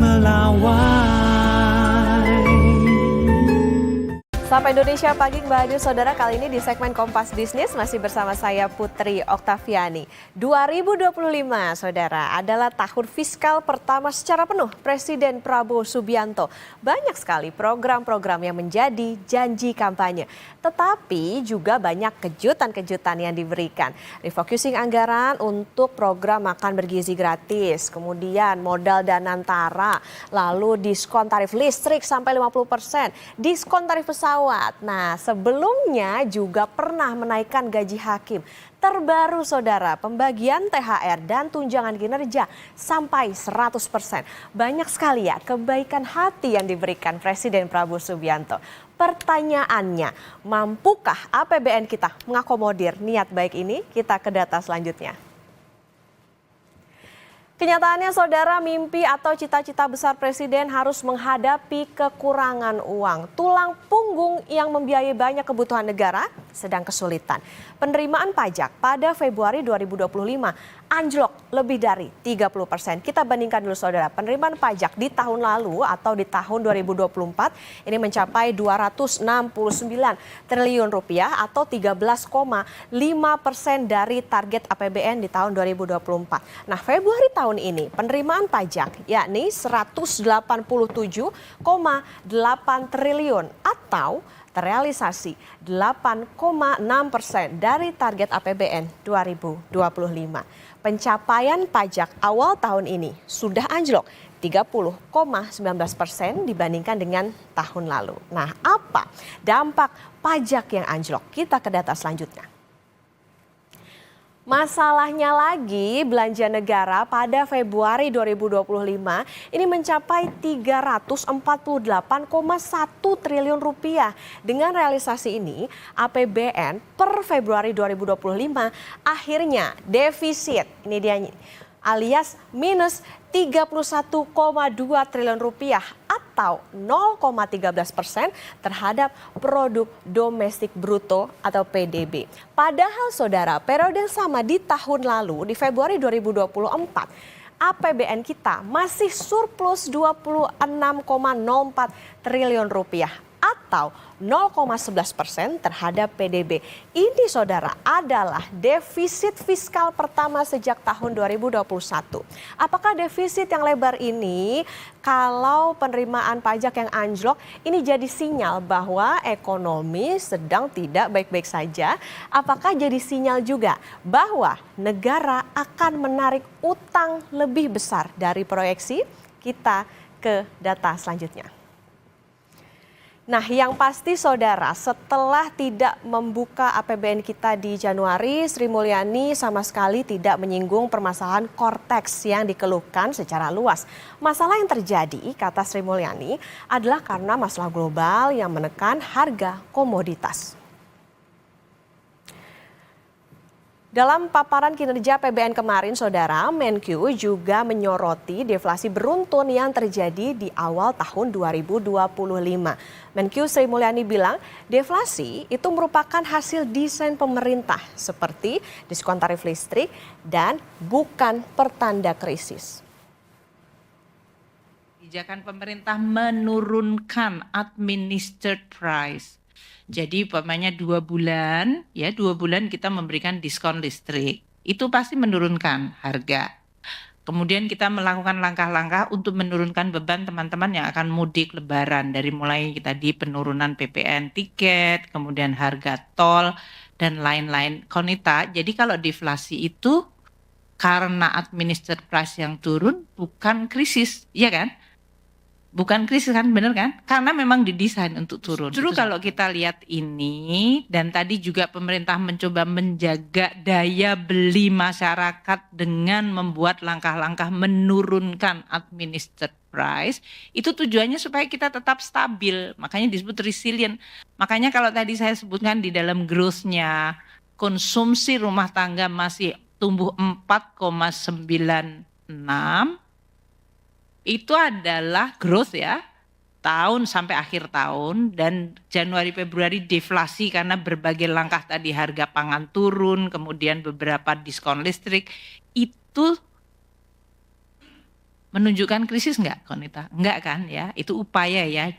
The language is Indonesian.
melawai. Sapa Indonesia Pagi kembali hadir saudara, kali ini di segmen Kompas Bisnis masih bersama saya Putri Oktaviani. 2025 saudara adalah tahun fiskal pertama secara penuh Presiden Prabowo Subianto. Banyak sekali program-program yang menjadi janji kampanye. Tetapi juga banyak kejutan-kejutan yang diberikan. Refocusing anggaran untuk program makan bergizi gratis, kemudian modal Danantara, lalu diskon tarif listrik sampai 50%, diskon tarif pesawat. Nah, sebelumnya juga pernah menaikkan gaji hakim. Terbaru saudara, pembagian THR dan tunjangan kinerja sampai 100%. Banyak sekali ya kebaikan hati yang diberikan Presiden Prabowo Subianto. Pertanyaannya, mampukah APBN kita mengakomodir niat baik ini? Kita ke data selanjutnya. Kenyataannya saudara, mimpi atau cita-cita besar Presiden harus menghadapi kekurangan uang. Tulang punggung yang membiayai banyak kebutuhan negara sedang kesulitan. Penerimaan pajak pada Februari 2025 anjlok lebih dari 30%. Kita bandingkan dulu saudara, penerimaan pajak di tahun lalu atau di tahun 2024 ini mencapai 269 triliun rupiah atau 13,5% dari target APBN di tahun 2024. Nah, Februari tahun ini penerimaan pajak yakni 187,8 triliun atau terrealisasi 8,6% dari target APBN 2025. Pencapaian pajak awal tahun ini sudah anjlok 30,19% dibandingkan dengan tahun lalu. Nah, apa dampak pajak yang anjlok? Kita ke data selanjutnya. Masalahnya lagi, belanja negara pada Februari 2025 ini mencapai 348,1 triliun rupiah. Dengan realisasi ini, APBN per Februari 2025 akhirnya defisit. Ini dia alias minus 31,2 triliun rupiah atau 0,13% terhadap produk domestik bruto atau PDB. Padahal saudara, periode yang sama di tahun lalu di Februari 2024 APBN kita masih surplus 26,04 triliun rupiah atau 0,11% terhadap PDB. Ini saudara adalah defisit fiskal pertama sejak tahun 2021. Apakah defisit yang lebar ini kalau penerimaan pajak yang anjlok ini jadi sinyal bahwa ekonomi sedang tidak baik-baik saja? Apakah jadi sinyal juga bahwa negara akan menarik utang lebih besar dari proyeksi? Kita ke data selanjutnya. Nah, yang pasti saudara, setelah tidak membuka APBN kita di Januari, Sri Mulyani sama sekali tidak menyinggung permasalahan Kortex yang dikeluhkan secara luas. Masalah yang terjadi, kata Sri Mulyani, adalah karena masalah global yang menekan harga komoditas. Dalam paparan kinerja APBN kemarin, saudara, Menkyu juga menyoroti deflasi beruntun yang terjadi di awal tahun 2025. Menkyu Sri Mulyani bilang, deflasi itu merupakan hasil desain pemerintah seperti diskon tarif listrik dan bukan pertanda krisis. Kebijakan pemerintah menurunkan administered price. Jadi umpamanya 2 bulan kita memberikan diskon listrik. Itu pasti menurunkan harga. Kemudian kita melakukan langkah-langkah untuk menurunkan beban teman-teman yang akan mudik lebaran. Dari mulai tadi penurunan PPN tiket, kemudian harga tol, dan lain-lain. Konita, jadi kalau deflasi itu karena administered price yang turun bukan krisis, iya kan? Bukan krisis kan, bener kan? Karena memang didesain untuk turun. Justru kalau kita lihat ini, dan tadi juga pemerintah mencoba menjaga daya beli masyarakat dengan membuat langkah-langkah menurunkan administered price, itu tujuannya supaya kita tetap stabil, makanya disebut resilient. Makanya kalau tadi saya sebutkan di dalam growth-nya, konsumsi rumah tangga masih tumbuh 4,96, itu adalah growth ya, tahun sampai akhir tahun, dan Januari Februari deflasi karena berbagai langkah tadi, harga pangan turun, kemudian beberapa diskon listrik, itu menunjukkan krisis nggak, Konita? Enggak kan ya? Itu upaya ya.